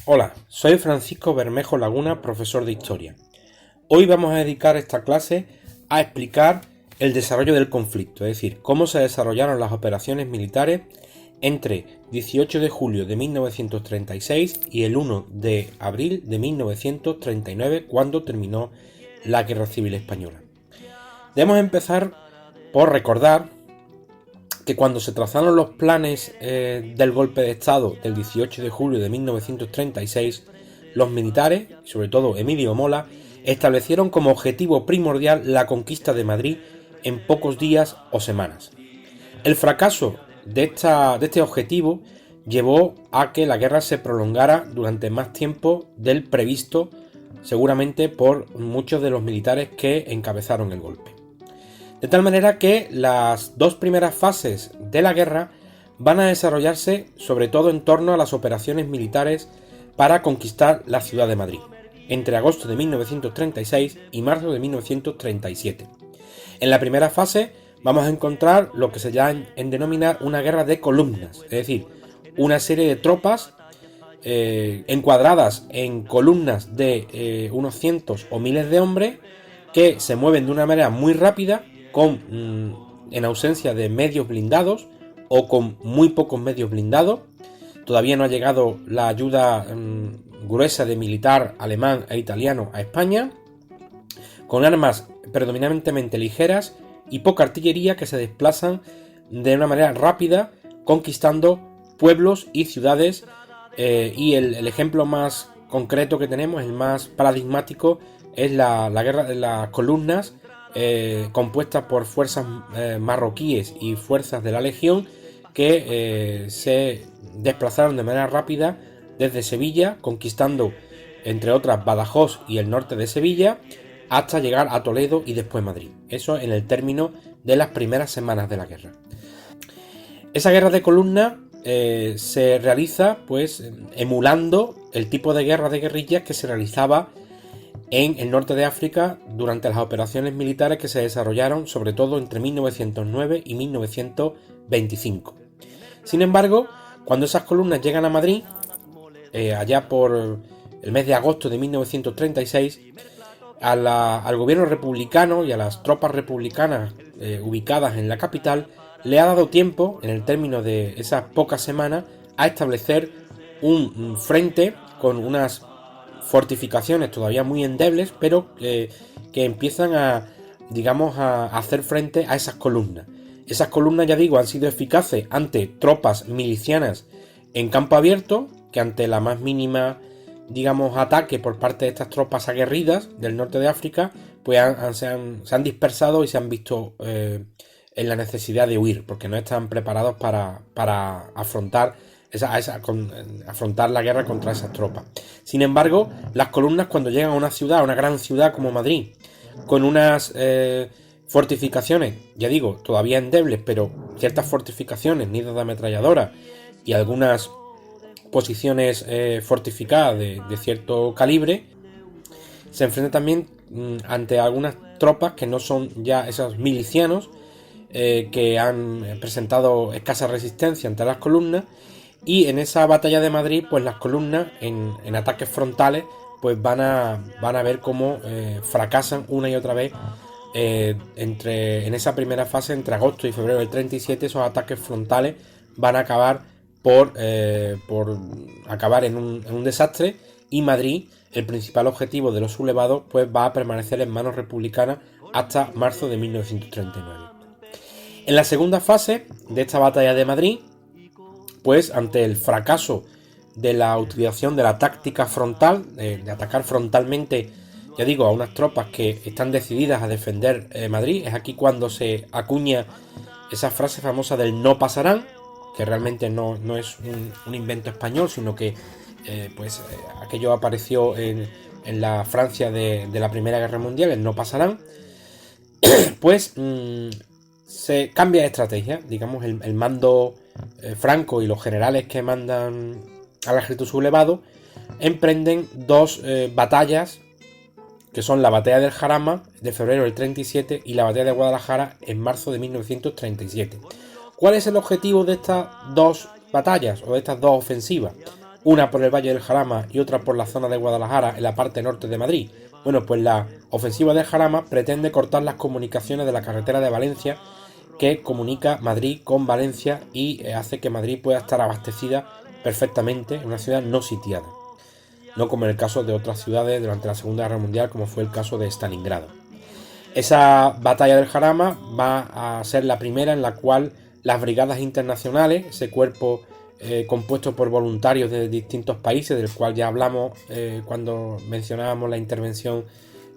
Hola, soy Francisco Bermejo Laguna, profesor de Historia. Hoy vamos a dedicar esta clase a explicar el desarrollo del conflicto, es decir, cómo se desarrollaron las operaciones militares entre 18 de julio de 1936 y el 1 de abril de 1939, cuando terminó la Guerra Civil Española. Debemos empezar por recordar que cuando se trazaron los planes del golpe de Estado del 18 de julio de 1936, los militares, sobre todo Emilio Mola, establecieron como objetivo primordial la conquista de Madrid en pocos días o semanas. El fracaso de este objetivo llevó a que la guerra se prolongara durante más tiempo del previsto, seguramente por muchos de los militares que encabezaron el golpe. De tal manera que las dos primeras fases de la guerra van a desarrollarse sobre todo en torno a las operaciones militares para conquistar la ciudad de Madrid, entre agosto de 1936 y marzo de 1937. En la primera fase vamos a encontrar lo que se llama en denominar una guerra de columnas, es decir, una serie de tropas encuadradas en columnas de unos cientos o miles de hombres que se mueven de una manera muy rápida, en ausencia de medios blindados o con muy pocos medios blindados. Todavía no ha llegado la ayuda gruesa de militar alemán e italiano a España, con armas predominantemente ligeras y poca artillería que se desplazan de una manera rápida, conquistando pueblos y ciudades, y el ejemplo más concreto que tenemos, el más paradigmático, es la guerra de las columnas, compuestas por fuerzas marroquíes y fuerzas de la Legión que se desplazaron de manera rápida desde Sevilla, conquistando entre otras Badajoz y el norte de Sevilla, hasta llegar a Toledo y después Madrid. Eso en el término de las primeras semanas de la guerra. Esa guerra de columna se realiza pues emulando el tipo de guerra de guerrillas que se realizaba en el norte de África durante las operaciones militares que se desarrollaron sobre todo entre 1909 y 1925. Sin embargo, cuando esas columnas llegan a Madrid, allá por el mes de agosto de 1936, al gobierno republicano y a las tropas republicanas ubicadas en la capital le ha dado tiempo, en el término de esas pocas semanas, a establecer un frente con unas fortificaciones todavía muy endebles, pero que empiezan a hacer frente a esas columnas. Esas columnas, ya digo, han sido eficaces ante tropas milicianas en campo abierto, que ante la más mínima, ataque por parte de estas tropas aguerridas del norte de África, pues se han dispersado y se han visto en la necesidad de huir, porque no están preparados para afrontar la guerra contra esas tropas. Sin embargo, las columnas, cuando llegan a una ciudad, a una gran ciudad como Madrid, con unas fortificaciones, ya digo, todavía endebles, pero ciertas fortificaciones, nidos de ametralladora y algunas posiciones fortificadas de cierto calibre, se enfrenta también ante algunas tropas que no son ya esos milicianos, que han presentado escasa resistencia ante las columnas. Y en esa batalla de Madrid, pues las columnas en ataques frontales pues van a ver cómo fracasan una y otra vez en esa primera fase, entre agosto y febrero del 37. Esos ataques frontales van a acabar por acabar en un desastre, y Madrid, el principal objetivo de los sublevados, pues va a permanecer en manos republicanas hasta marzo de 1939. En la segunda fase de esta batalla de Madrid, pues ante el fracaso de la utilización de la táctica frontal, de atacar frontalmente, ya digo, a unas tropas que están decididas a defender Madrid, es aquí cuando se acuña esa frase famosa del no pasarán, que realmente no es un invento español, sino que aquello apareció en la Francia de la Primera Guerra Mundial, el no pasarán. Pues se cambia de estrategia, el mando Franco y los generales que mandan al ejército sublevado emprenden dos batallas, que son la batalla del Jarama de febrero del 37 y la batalla de Guadalajara en marzo de 1937. ¿Cuál es el objetivo de estas dos batallas o de estas dos ofensivas? una por el Valle del Jarama y otra por la zona de Guadalajara en la parte norte de Madrid. Bueno, pues la ofensiva del Jarama pretende cortar las comunicaciones de la carretera de Valencia que comunica Madrid con Valencia y hace que Madrid pueda estar abastecida perfectamente en una ciudad no sitiada, no como en el caso de otras ciudades durante la Segunda Guerra Mundial, como fue el caso de Stalingrado. Esa batalla del Jarama va a ser la primera en la cual las brigadas internacionales, ese cuerpo compuesto por voluntarios de distintos países, del cual ya hablamos cuando mencionábamos la intervención,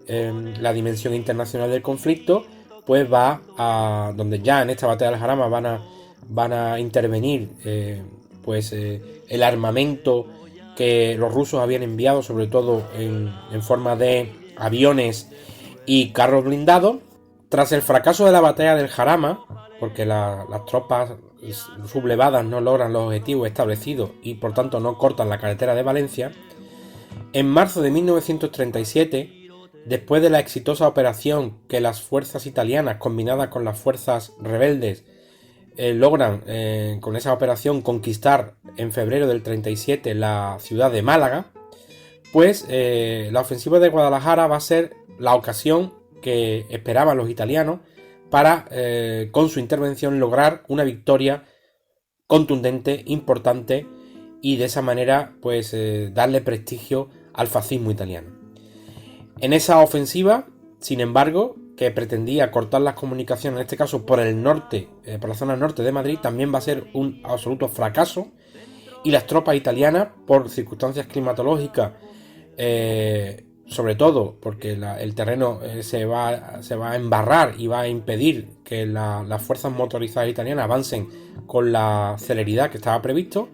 la dimensión internacional del conflicto, pues va a donde ya en esta batalla del Jarama van a intervenir el armamento que los rusos habían enviado, sobre todo en forma de aviones y carros blindados. Tras el fracaso de la batalla del Jarama, porque las tropas sublevadas no logran los objetivos establecidos y por tanto no cortan la carretera de Valencia, en marzo de 1937, después de la exitosa operación que las fuerzas italianas combinadas con las fuerzas rebeldes logran con esa operación conquistar en febrero del 37 la ciudad de Málaga, pues la ofensiva de Guadalajara va a ser la ocasión que esperaban los italianos para, con su intervención, lograr una victoria contundente, importante, y de esa manera pues darle prestigio al fascismo italiano. En esa ofensiva, sin embargo, que pretendía cortar las comunicaciones, en este caso por el norte, por la zona norte de Madrid, también va a ser un absoluto fracaso, y las tropas italianas, por circunstancias climatológicas, sobre todo porque el terreno se va a embarrar y va a impedir que las fuerzas motorizadas italianas avancen con la celeridad que estaba previsto.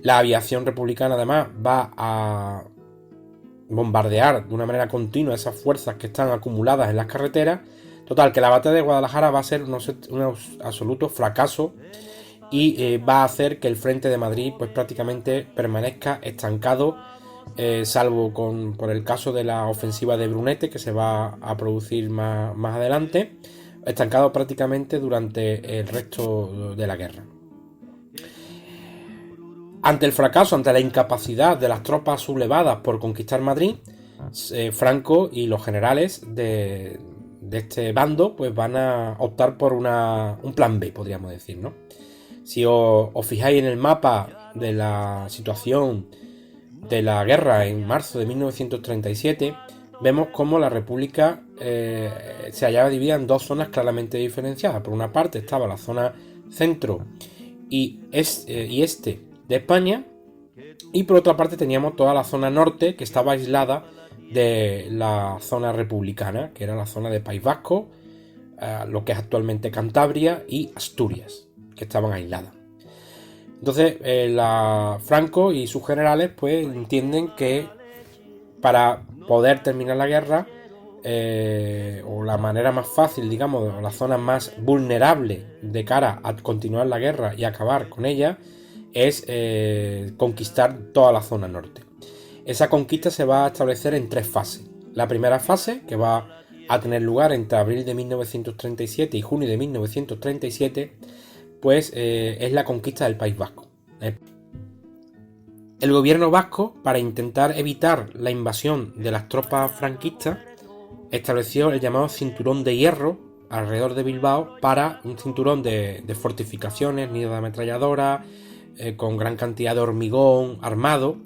La aviación republicana además va a bombardear de una manera continua esas fuerzas que están acumuladas en las carreteras. Total, que la batalla de Guadalajara va a ser un absoluto fracaso y va a hacer que el frente de Madrid pues prácticamente permanezca estancado, salvo por el caso de la ofensiva de Brunete, que se va a producir más adelante, estancado prácticamente durante el resto de la guerra. Ante el fracaso, ante la incapacidad de las tropas sublevadas por conquistar Madrid, Franco y los generales de este bando pues van a optar por un plan B, podríamos decir, ¿no? Si os fijáis en el mapa de la situación de la guerra en marzo de 1937, vemos cómo la República se hallaba dividida en dos zonas claramente diferenciadas. Por una parte estaba la zona centro y este de España, y por otra parte teníamos toda la zona norte, que estaba aislada de la zona republicana, que era la zona de País Vasco, lo que es actualmente Cantabria y Asturias, que estaban aisladas. Entonces Franco y sus generales pues entienden que para poder terminar la guerra, o la manera más fácil, digamos, o la zona más vulnerable de cara a continuar la guerra y acabar con ella, es conquistar toda la zona norte. Esa conquista se va a establecer en tres fases. La primera fase, que va a tener lugar entre abril de 1937 y junio de 1937, pues es la conquista del País Vasco. El gobierno vasco, para intentar evitar la invasión de las tropas franquistas, estableció el llamado cinturón de hierro alrededor de Bilbao, para un cinturón de fortificaciones, nidos de ametralladoras, con gran cantidad de hormigón armado,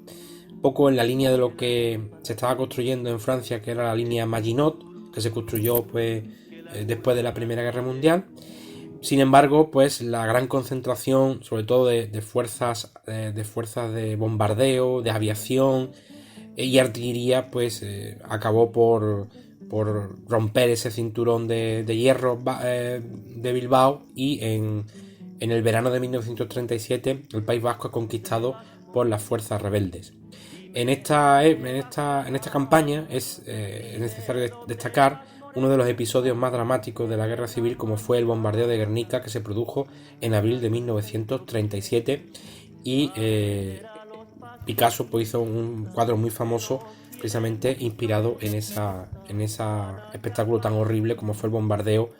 poco en la línea de lo que se estaba construyendo en Francia, que era la línea Maginot, que se construyó pues después de la Primera Guerra Mundial. Sin embargo, pues la gran concentración, sobre todo de fuerzas de bombardeo, de aviación y artillería, pues acabó por romper ese cinturón de hierro de Bilbao, y en el verano de 1937 el País Vasco es conquistado por las fuerzas rebeldes. En esta campaña es necesario destacar uno de los episodios más dramáticos de la guerra civil, como fue el bombardeo de Guernica, que se produjo en abril de 1937, y Picasso pues hizo un cuadro muy famoso precisamente inspirado en ese espectáculo tan horrible como fue el bombardeo,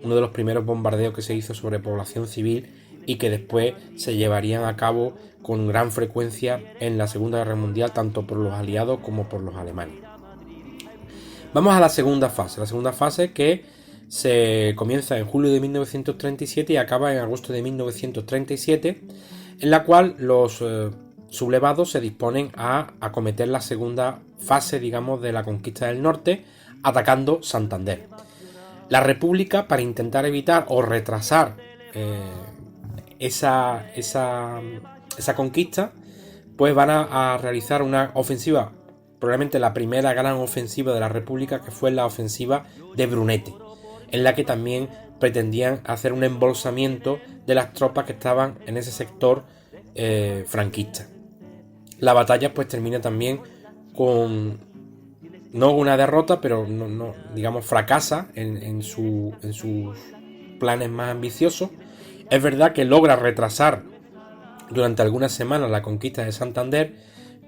uno de los primeros bombardeos que se hizo sobre población civil y que después se llevarían a cabo con gran frecuencia en la Segunda Guerra Mundial, tanto por los aliados como por los alemanes. Vamos a la segunda fase que se comienza en julio de 1937 y acaba en agosto de 1937, en la cual los sublevados se disponen a acometer la segunda fase, digamos, de la conquista del norte, atacando Santander. La República, para intentar evitar o retrasar esa conquista, pues van a realizar una ofensiva, probablemente la primera gran ofensiva de la República, que fue la ofensiva de Brunete, en la que también pretendían hacer un embolsamiento de las tropas que estaban en ese sector franquista. La batalla pues termina también con no una derrota, pero no digamos fracasa en sus planes más ambiciosos. Es verdad que logra retrasar durante algunas semanas la conquista de Santander,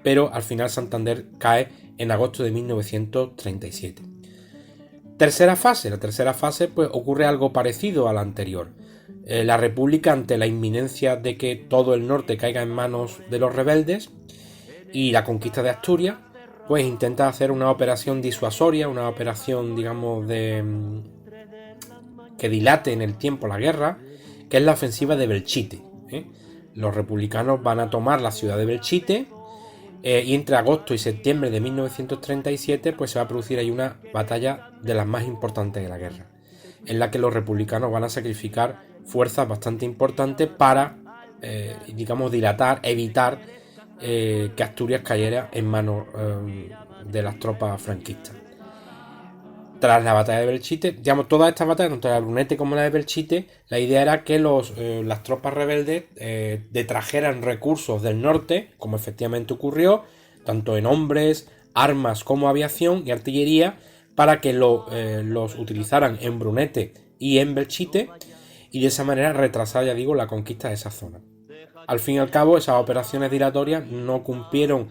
pero al final Santander cae en agosto de 1937. Tercera fase. La tercera fase pues ocurre algo parecido a la anterior. La República, ante la inminencia de que todo el norte caiga en manos de los rebeldes y la conquista de Asturias, pues intenta hacer una operación disuasoria, una operación, digamos, que dilate en el tiempo la guerra, que es la ofensiva de Belchite. Los republicanos van a tomar la ciudad de Belchite y entre agosto y septiembre de 1937 pues se va a producir ahí una batalla de las más importantes de la guerra, en la que los republicanos van a sacrificar fuerzas bastante importantes para, digamos, evitar que Asturias cayera en manos de las tropas franquistas. Tras la batalla de Belchite, digamos, todas estas batallas, tanto la de Brunete como la de Belchite, la idea era que las tropas rebeldes detrajeran recursos del norte, como efectivamente ocurrió, tanto en hombres, armas como aviación y artillería, para que los utilizaran en Brunete y en Belchite, y de esa manera retrasar, ya digo, la conquista de esa zona. Al fin y al cabo, esas operaciones dilatorias no cumplieron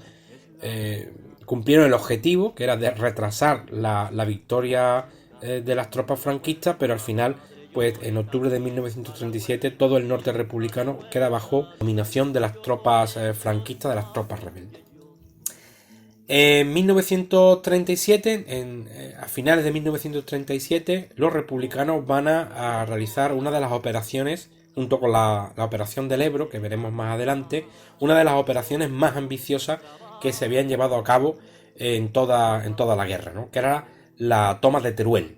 el objetivo, que era de retrasar la victoria de las tropas franquistas, pero al final, pues en octubre de 1937, todo el norte republicano queda bajo dominación de las tropas franquistas, de las tropas rebeldes. En 1937, a finales de 1937, los republicanos van a realizar una de las operaciones, junto con la operación del Ebro, que veremos más adelante, una de las operaciones más ambiciosas que se habían llevado a cabo en toda la guerra, ¿no? Que era la toma de Teruel.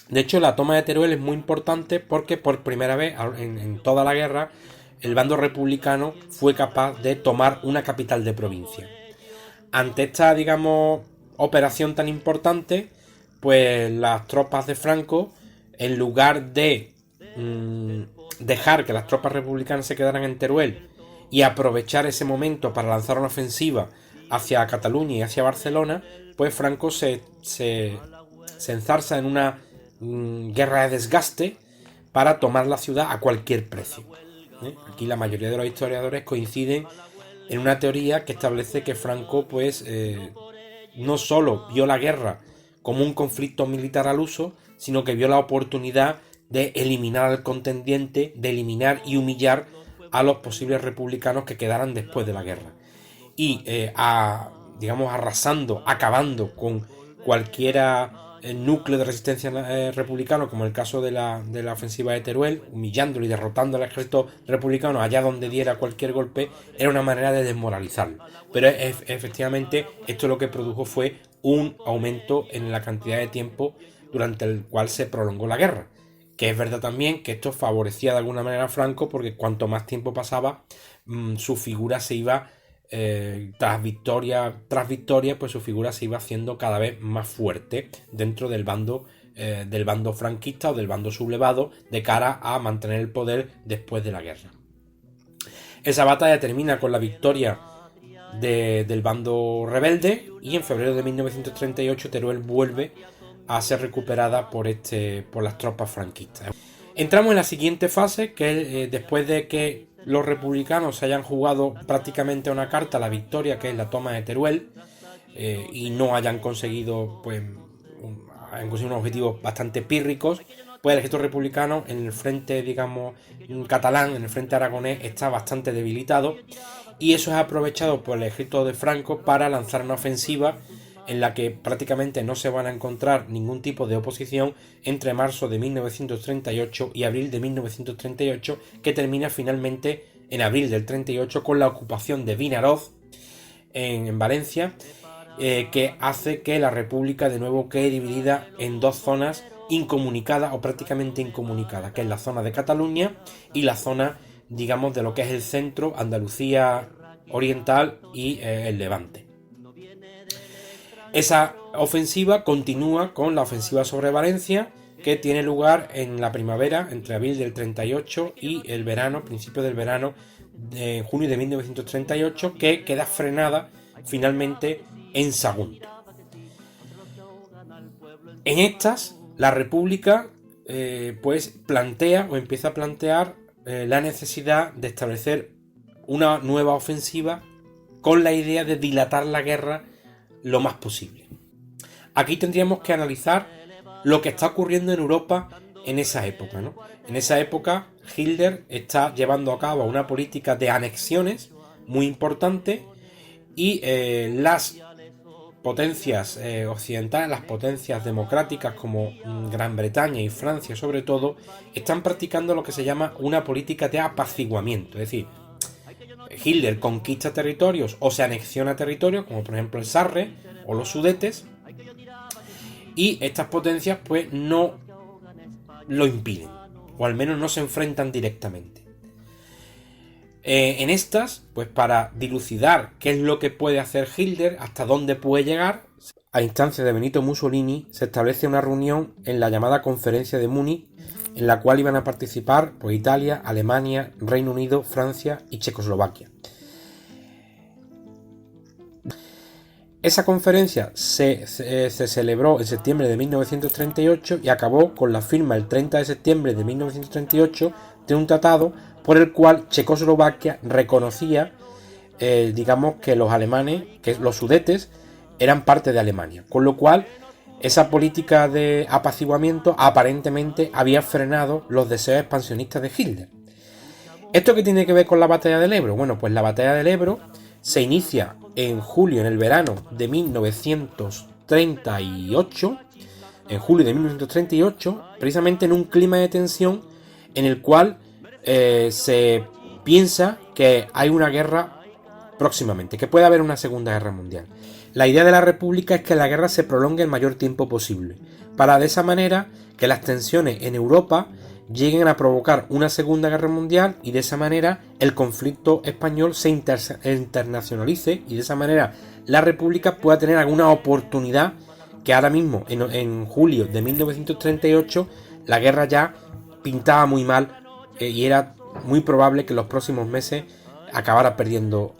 De hecho, la toma de Teruel es muy importante porque por primera vez en toda la guerra el bando republicano fue capaz de tomar una capital de provincia. Ante esta, digamos, operación tan importante, pues las tropas de Franco, en lugar de dejar que las tropas republicanas se quedaran en Teruel y aprovechar ese momento para lanzar una ofensiva hacia Cataluña y hacia Barcelona, pues Franco se enzarza en una guerra de desgaste para tomar la ciudad a cualquier precio. Aquí la mayoría de los historiadores coinciden en una teoría que establece que Franco pues no solo vio la guerra como un conflicto militar al uso, sino que vio la oportunidad de eliminar al contendiente, de eliminar y humillar a los posibles republicanos que quedaran después de la guerra. Y digamos, arrasando, acabando con cualquiera núcleo de resistencia republicano, como el caso de la ofensiva de Teruel, humillándolo y derrotando al ejército republicano allá donde diera cualquier golpe, era una manera de desmoralizarlo. Pero efectivamente esto lo que produjo fue un aumento en la cantidad de tiempo durante el cual se prolongó la guerra. Que es verdad también que esto favorecía de alguna manera a Franco, porque cuanto más tiempo pasaba, su figura se iba, tras victoria, pues su figura se iba haciendo cada vez más fuerte dentro del bando franquista o del bando sublevado, de cara a mantener el poder después de la guerra. Esa batalla termina con la victoria del bando rebelde, y en febrero de 1938 Teruel vuelve a ser recuperada por las tropas franquistas. Entramos en la siguiente fase, que es después de que los republicanos se hayan jugado prácticamente a una carta la victoria, que es la toma de Teruel, y no hayan conseguido, pues, han conseguido unos objetivos bastante pírricos. pues el ejército republicano en el frente, digamos, catalán, en el frente aragonés, está bastante debilitado, y eso es aprovechado por el ejército de Franco para lanzar una ofensiva en la que prácticamente no se van a encontrar ningún tipo de oposición entre marzo de 1938 y abril de 1938, que termina finalmente en abril del 38 con la ocupación de Vinaroz en Valencia, que hace que la República de nuevo quede dividida en dos zonas incomunicadas o prácticamente incomunicadas, que es la zona de Cataluña y la zona, digamos, de lo que es el centro, Andalucía oriental y el Levante. Esa ofensiva continúa con la ofensiva sobre Valencia, que tiene lugar en la primavera, entre abril del 38 y el verano, principio del verano de junio de 1938, que queda frenada finalmente en Sagunto. En estas, la República pues plantea o empieza a plantear la necesidad de establecer una nueva ofensiva con la idea de dilatar la guerra lo más posible. Aquí tendríamos que analizar lo que está ocurriendo en Europa en esa época, ¿no? En esa época, Hitler está llevando a cabo una política de anexiones muy importante, y las potencias occidentales, las potencias democráticas como Gran Bretaña y Francia sobre todo, están practicando lo que se llama una política de apaciguamiento. Es decir, Hitler conquista territorios o se anexiona territorios, como por ejemplo el Sarre o los Sudetes, y estas potencias pues no lo impiden, o al menos no se enfrentan directamente. En estas, pues para dilucidar qué es lo que puede hacer Hitler, hasta dónde puede llegar, a instancia de Benito Mussolini se establece una reunión en la llamada Conferencia de Múnich, en la cual iban a participar pues Italia, Alemania, Reino Unido, Francia y Checoslovaquia. Esa conferencia se celebró en septiembre de 1938 y acabó con la firma el 30 de septiembre de 1938 de un tratado por el cual Checoslovaquia reconocía, digamos, que los alemanes, que los Sudetes, eran parte de Alemania, con lo cual esa política de apaciguamiento aparentemente había frenado los deseos expansionistas de Hitler. ¿Esto qué tiene que ver con la batalla del Ebro? Bueno, pues la batalla del Ebro se inicia en julio, en el verano de 1938, en julio de 1938, precisamente en un clima de tensión en el cual se piensa que hay una guerra próximamente, que puede haber una segunda guerra mundial. La idea de la República es que la guerra se prolongue el mayor tiempo posible, para de esa manera que las tensiones en Europa lleguen a provocar una segunda guerra mundial, y de esa manera el conflicto español se internacionalice, y de esa manera la República pueda tener alguna oportunidad, que ahora mismo en julio de 1938 la guerra ya pintaba muy mal, y era muy probable que en los próximos meses la acabara perdiendo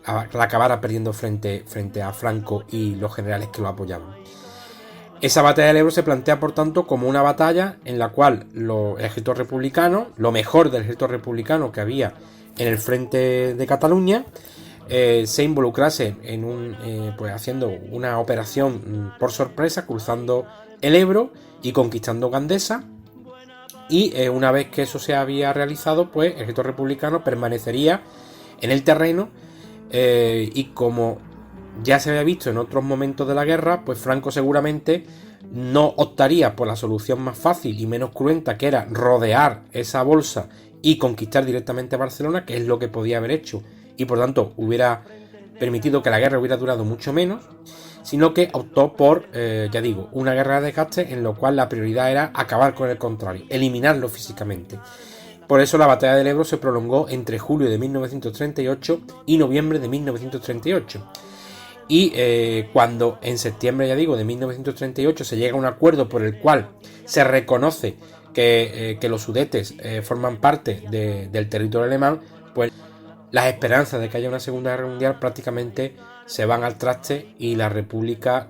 frente a Franco y los generales que lo apoyaban. Esa batalla del Ebro se plantea, por tanto, como una batalla en la cual el ejército republicano, lo mejor del ejército republicano que había en el frente de Cataluña, se involucrase en pues haciendo una operación por sorpresa, cruzando el Ebro y conquistando Gandesa. Y una vez que eso se había realizado, pues el ejército republicano permanecería en el terreno, y como ya se había visto en otros momentos de la guerra, pues Franco seguramente no optaría por la solución más fácil y menos cruenta, que era rodear esa bolsa y conquistar directamente Barcelona, que es lo que podía haber hecho, y por tanto hubiera permitido que la guerra hubiera durado mucho menos, sino que optó por, ya digo, una guerra de desgaste en lo cual la prioridad era acabar con el contrario, eliminarlo físicamente. Por eso la batalla del Ebro se prolongó entre julio de 1938 y noviembre de 1938. Y cuando en septiembre, ya digo, de 1938 se llega a un acuerdo por el cual se reconoce que los Sudetes forman parte del territorio alemán, pues las esperanzas de que haya una segunda guerra mundial prácticamente se van al traste y la República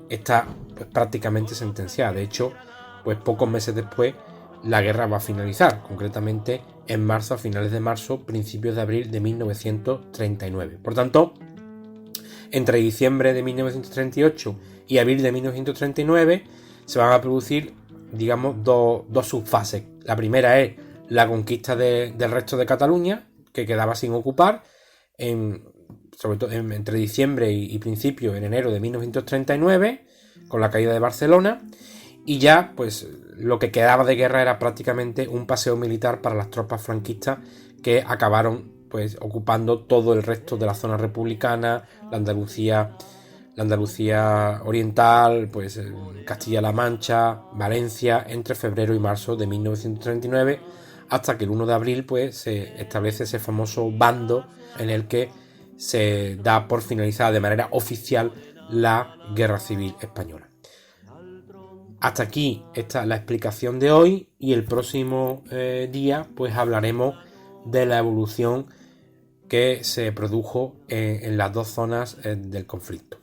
está pues prácticamente sentenciada. De hecho, pues pocos meses después la guerra va a finalizar, concretamente en marzo, a finales de marzo, principios de abril de 1939. Por tanto, entre diciembre de 1938 y abril de 1939 se van a producir digamos, dos subfases. La primera es la conquista del resto de Cataluña, que quedaba sin ocupar, sobre todo entre diciembre y principio en enero de 1939, con la caída de Barcelona, y ya pues lo que quedaba de guerra era prácticamente un paseo militar para las tropas franquistas, que acabaron pues ocupando todo el resto de la zona republicana, la Andalucía oriental, pues Castilla-La Mancha, Valencia, entre febrero y marzo de 1939, hasta que el 1 de abril pues se establece ese famoso bando en el que se da por finalizada de manera oficial la Guerra Civil Española. Hasta aquí está la explicación de hoy, y el próximo día pues hablaremos de la evolución que se produjo en las dos zonas del conflicto.